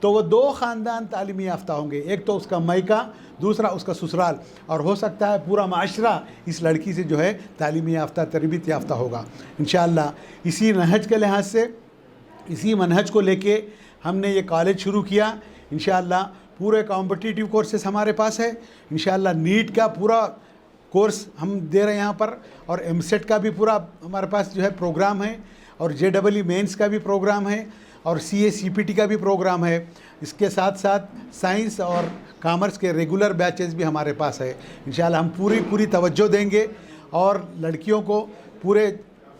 تو وہ 2 خاندان تعلیمی یافتہ ہوں گے، ایک تو اس کا مائکہ، دوسرا اس کا سسرال، اور ہو سکتا ہے پورا معاشرہ اس لڑکی سے جو ہے تعلیمی یافتہ، تربیت یافتہ ہوگا انشاءاللہ۔ اسی نہج کے لحاظ سے، اسی منہج کو لے کے ہم نے یہ کالج شروع کیا انشاءاللہ۔ پورے کمپٹیٹیو کورسز ہمارے پاس ہے انشاءاللہ، نیٹ کا پورا کورس ہم دے رہے ہیں یہاں پر، اور ایم سیٹ کا بھی پورا ہمارے پاس جو ہے پروگرام ہے، اور جے ڈبل ای مینس کا بھی پروگرام ہے، اور سی اے سی پی ٹی کا بھی پروگرام ہے۔ اس کے ساتھ ساتھ سائنس اور کامرس کے ریگولر بیچز بھی ہمارے پاس ہے انشاءاللہ۔ ہم پوری توجہ دیں گے اور لڑکیوں کو پورے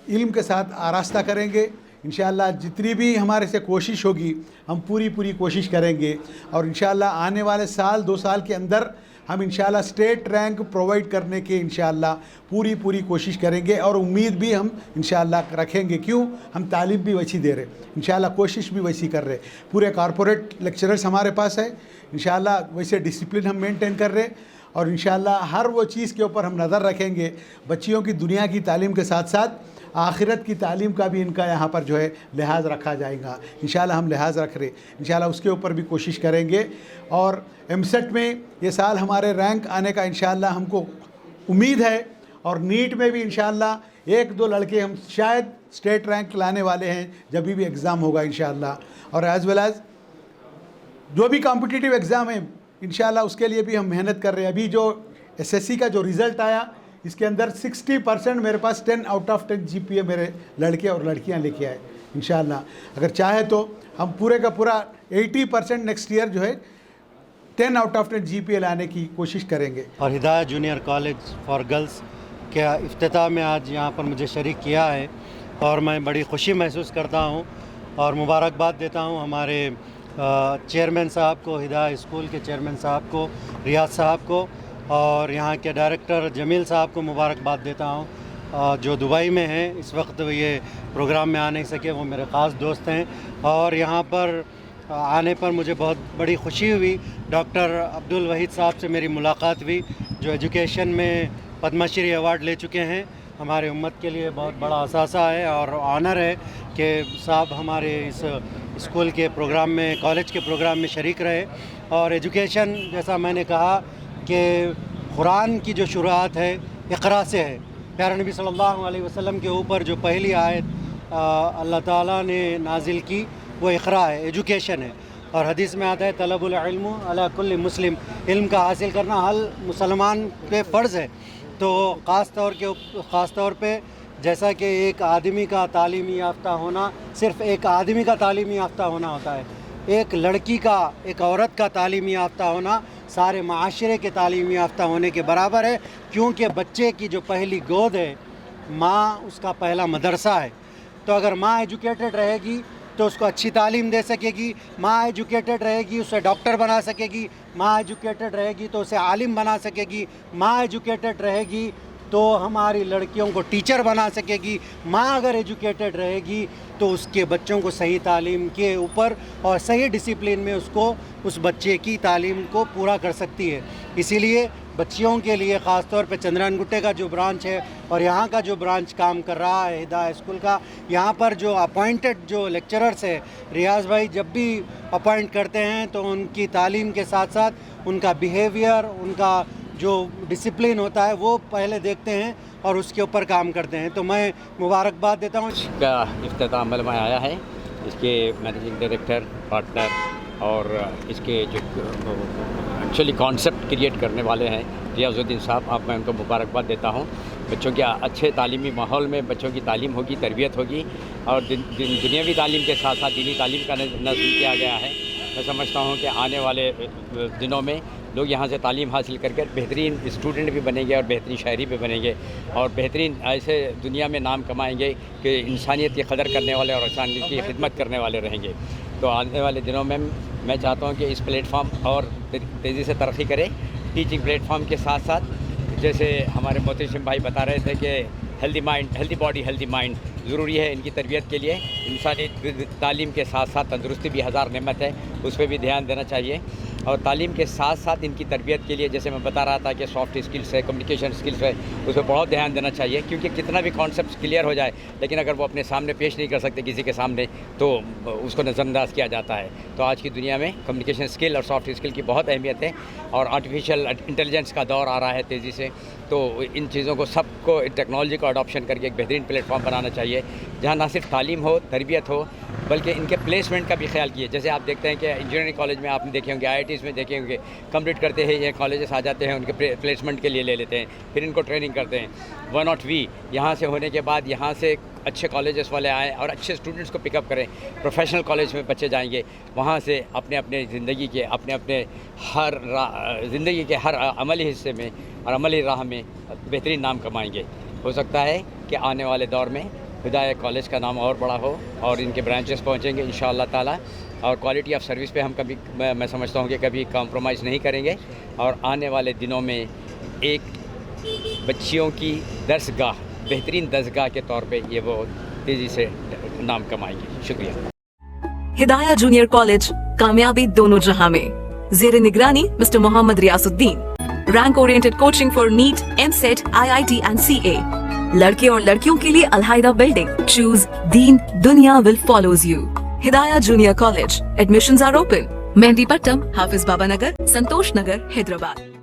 علم کے ساتھ آراستہ کریں گے انشاءاللہ۔ جتنی بھی ہمارے سے کوشش ہوگی ہم پوری کوشش کریں گے، اور انشاءاللہ آنے والے سال 2 سال کے اندر ہم انشاءاللہ اسٹیٹ رینک پرووائڈ کرنے کے انشاءاللہ پوری کوشش کریں گے، اور امید بھی ہم انشاءاللہ رکھیں گے۔ کیوں؟ ہم تعلیم بھی ویسی دے رہے انشاءاللہ، کوشش بھی ویسی کر رہے، پورے کارپوریٹ لیکچررز ہمارے پاس ہے انشاءاللہ، ویسے ڈسپلن ہم مینٹین کر رہے، اور انشاءاللہ ہر وہ چیز کے اوپر ہم نظر رکھیں گے۔ بچیوں کی دنیا کی تعلیم کے ساتھ ساتھ آخرت کی تعلیم کا بھی ان کا یہاں پر جو ہے لحاظ رکھا جائے گا انشاءاللہ۔ ہم لحاظ رکھ رہے انشاءاللہ، اس کے اوپر بھی کوشش کریں گے، اور ایم سیٹ میں یہ سال ہمارے رینک آنے کا انشاءاللہ ہم کو امید ہے، اور نیٹ میں بھی انشاءاللہ 1-2 لڑکے ہم شاید اسٹیٹ رینک لانے والے ہیں جب بھی ایگزام ہوگا انشاءاللہ، اور ایز ویل ایز جو بھی کمپٹیٹیو ایگزام ہے انشاءاللہ اس کے لیے بھی ہم محنت کر رہے ہیں۔ ابھی جو ایس ایس سی کا جو رزلٹ آیا اس کے اندر 60% میرے پاس 10 آؤٹ آف 10 جی پی اے میرے لڑکے اور لڑکیاں لے کے آئے انشاءاللہ۔ اگر چاہے تو ہم پورے کا پورا 80% نیکسٹ ایئر جو ہے 10 آؤٹ آف 10 جی پی اے لانے کی کوشش کریں گے۔ اور ہدایہ جونیئر کالج فار گرلز کے افتتاح میں آج یہاں پر مجھے شریک کیا ہے، اور میں بڑی خوشی محسوس کرتا ہوں اور مبارکباد دیتا ہوں ہمارے چیئرمین صاحب کو، ہدایہ اسکول کے چیئرمین صاحب کو، ریاض صاحب کو، اور یہاں کے ڈائریکٹر جمیل صاحب کو مبارکباد دیتا ہوں جو دبئی میں ہیں اس وقت، یہ پروگرام میں آ نہیں سکے، وہ میرے خاص دوست ہیں، اور یہاں پر آنے پر مجھے بہت بڑی خوشی ہوئی۔ ڈاکٹر عبدالوحید صاحب سے میری ملاقات ہوئی جو ایجوکیشن میں پدما شری ایوارڈ لے چکے ہیں، ہمارے امت کے لیے بہت بڑا اثاثہ ہے اور آنر ہے کہ صاحب ہمارے اس اسکول کے پروگرام میں، کالج کے پروگرام میں شریک رہے۔ اور ایجوکیشن جیسا میں نے کہا کہ قرآن کی جو شروعات ہے اقرا سے ہے، پیارے نبی صلی اللہ علیہ وسلم کے اوپر جو پہلی آیت اللہ تعالیٰ نے نازل کی وہ اقرا ہے، ایجوکیشن ہے، اور حدیث میں آتا ہے طلب العلم علی کل مسلم، علم کا حاصل کرنا ہر مسلمان پہ فرض ہے۔ تو خاص طور پہ جیسا کہ ایک آدمی کا تعلیمی یافتہ ہونا صرف ایک آدمی کا تعلیمی یافتہ ہونا ہوتا ہے، ایک لڑکی کا، ایک عورت کا تعلیمی یافتہ ہونا سارے معاشرے کے تعلیمی یافتہ ہونے کے برابر ہے، کیونکہ بچے کی جو پہلی گود ہے ماں اس کا پہلا مدرسہ ہے۔ تو اگر ماں ایجوکیٹڈ رہے گی تو اس کو اچھی تعلیم دے سکے گی، ماں ایجوکیٹڈ رہے گی اسے ڈاکٹر بنا سکے گی، ماں ایجوکیٹڈ رہے گی تو اسے عالم بنا سکے گی، ماں ایجوکیٹڈ رہے گی تو ہماری لڑکیوں کو ٹیچر بنا سکے گی، ماں اگر ایجوکیٹڈ رہے گی تو اس کے بچوں کو صحیح تعلیم کے اوپر اور صحیح ڈسپلن میں اس بچے کی تعلیم کو پورا کر سکتی ہے۔ اسی لیے بچیوں کے لیے خاص طور پہ چندران گٹے کا جو برانچ ہے اور یہاں کا جو برانچ کام کر رہا ہے ہدایہ اسکول کا، یہاں پر جو اپوائنٹڈ جو لیکچررس ہے ریاض بھائی جب بھی اپوائنٹ کرتے ہیں تو ان کی تعلیم کے ساتھ ساتھ ان کا بیہیویئر، ان کا جو ڈسپلن ہوتا ہے وہ پہلے دیکھتے ہیں اور اس کے اوپر کام کرتے ہیں۔ تو میں مبارکباد دیتا ہوں۔ اس کا افتتاح عمل میں آیا ہے، اس کے مینیجنگ ڈائریکٹر، پارٹنر اور اس کے جو ایکچولی کانسیپٹ کریٹ کرنے والے ہیں ریاض الدین صاحب، میں ان کو مبارکباد دیتا ہوں۔ بچوں کے اچھے تعلیمی ماحول میں بچوں کی تعلیم ہوگی، تربیت ہوگی، اور دنیاوی تعلیم کے ساتھ ساتھ دینی تعلیم کا نظم کیا گیا ہے۔ میں سمجھتا ہوں کہ آنے والے دنوں میں لوگ یہاں سے تعلیم حاصل کر بہترین اسٹوڈنٹ بھی بنیں گے اور بہترین شاعری بھی بنیں گے، اور بہترین ایسے دنیا میں نام کمائیں گے کہ انسانیت کی قدر کرنے والے اور انسانیت کی خدمت کرنے والے رہیں گے۔ تو آنے والے دنوں میں میں چاہتا ہوں کہ اس پلیٹ فارم اور تیزی سے ترقی کرے، ٹیچنگ پلیٹ فارم کے ساتھ ساتھ جیسے ہمارے محتشم بھائی بتا رہے تھے کہ healthy mind, healthy body, healthy mind ضروری ہے ان کی تربیت کے لیے۔ انسانی تعلیم کے ساتھ ساتھ تندرستی بھی ہزار نعمت ہے، اس پہ بھی دھیان دینا چاہیے۔ اور تعلیم کے ساتھ ساتھ ان کی تربیت کے لیے جیسے میں بتا رہا تھا کہ سافٹ اسکلس ہے, کمیونیکیشن اسکلس ہے, اس پہ بہت دھیان دینا چاہیے, کیونکہ کتنا بھی کانسیپٹ کلیئر ہو جائے لیکن اگر وہ اپنے سامنے پیش نہیں کر سکتے کسی کے سامنے تو اس کو نظر انداز کیا جاتا ہے. تو آج کی دنیا میں کمیونیکیشن اسکل اور سافٹ اسکل کی بہت اہمیت ہے, اور آرٹیفیشیل انٹیلیجنس کا دور آ رہا ہے تیزی سے, تو ان چیزوں کو سب کو ٹیکنالوجی کو اڈاپشن کر کے ایک بہترین پلیٹ فارم بنانا چاہیے جہاں نہ صرف تعلیم ہو, تربیت ہو, بلکہ ان کے پلیسمنٹ کا بھی خیال کیے. جیسے آپ دیکھتے ہیں کہ انجینئرنگ کالج میں آپ نے دیکھے ہوں گے, IITs میں دیکھے ہوں گے, کمپلیٹ کرتے ہیں یہ کالجز آ جاتے ہیں, ان کے پلیسمنٹ کے لیے لے لیتے ہیں, پھر ان کو ٹریننگ کرتے ہیں. 108V یہاں سے ہونے کے بعد یہاں سے اچھے کالجز والے آئیں اور اچھے اسٹوڈنٹس کو پک اپ کریں. پروفیشنل کالج میں بچے جائیں گے, وہاں سے اپنے اپنے زندگی کے زندگی کے ہر عملی حصے میں اور عملی راہ میں بہترین نام کمائیں گے. ہو سکتا ہے کہ آنے والے دور میں ہدایہ کالج کا نام اور بڑا ہو اور ان کے برانچز پہنچیں گے انشاءاللہ تعالی, اور کوالٹی آف سروس پہ ہم کبھی میں سمجھتا ہوں کہ کبھی کمپرومائز نہیں کریں گے, اور آنے والے دنوں میں ایک بچیوں کی درسگاہ, بہترین درسگاہ کے طور پہ یہ وہ تیزی سے نام کمائیں گے. شکریہ. ہدایہ جونیئر کالج کامیابی دونوں جہاں میں, زیر نگرانی mister Mohammed Riyazuddin. Rank oriented coaching for NEET, MCET, IIT and CA. لڑکے اور لڑکیوں کے لیے علیحدہ بلڈنگ. چوز دین, دنیا will follows you. Hidaya junior college. Admissions are open. Mehdipatnam, Hafiz Baba Nagar, Santosh Nagar, Hyderabad.